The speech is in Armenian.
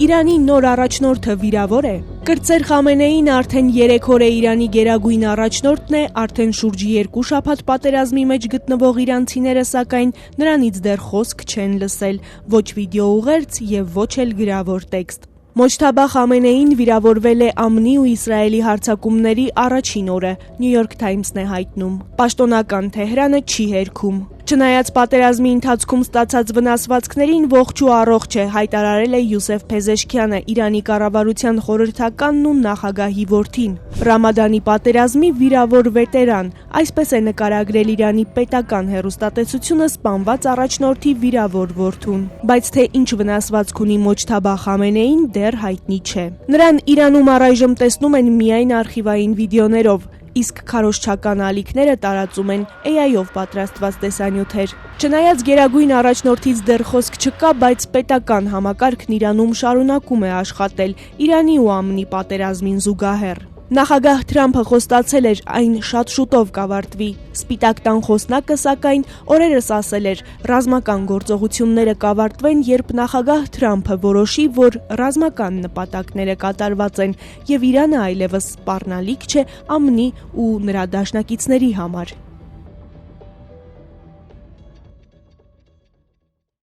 Իրանի նոր առաջնորդը վիրավոր է։ Կրտսեր Խամենեին արդեն 3 օր է Իրանի գերագույն առաջնորդն է, արդեն շուրջ 2 շաբաթ պատերազմի մեջ գտնվող իրանցիները սակայն նրանից դեռ խոսք չեն լսել, ոչ վիդեոուղերձ եւ ոչ էլ գրավոր տեքստ։ Մոջթաբա Խամենեին վիրավորվել է ԱՄՆ-ի ու Իսրայելի հարձակումների առաջին օրը, New York Times-ն է հայտնում։ Պաշտոնական Թեհրանը չի հերքում։ Չնայած պատերազմի ընթացքում ստացած վնասվածքներին ողջ ու առողջ է, հայտարարել է Յուսեֆ Փեզեշքյանը, Իրանի կառավարության խորհրդականն ու նախագահի որդին։ Ռամադանի պատերազմի վիրավոր վետերան, այսպես է նկարագրել Իրանի պետական հեռուստատեսությունը սպանված առաջնորդի վիրավոր որդուն։ Բայց թե ինչ վնասվածք ունի Մոջթաբա Խամենեին, դեռ հայտնի չէ։ Նրան Իրանում առայժմ տեսնում են միայն արխիվային վիդեոներով, իսկ քարոզչական ալիքները տարածում են AI-ով պատրաստված տեսանյութեր։ Չնայած գերագույն առաջնորդից դեռ խոսք չկա, բայց պետական համակարգն Իրանում շարունակում է աշխատել Իրանի ու ԱՄՆ-ի պատերազմին զուգահեռ։ Նախագահ Թրամփը խոստացել էր, այն շատ շուտով կավարտվի։ Սպիտակ տան խոսնակը սակայն օրերս ասել էր, ռազմական գործողությունները կավարտվեն, երբ նախագահ Թրամփը որոշի, որ ռազմական նպատակները կատարված են, եւ Իրանը այլևս սպառնալիք չէ ԱՄՆ-ի ու նրա դաշնակիցների համար։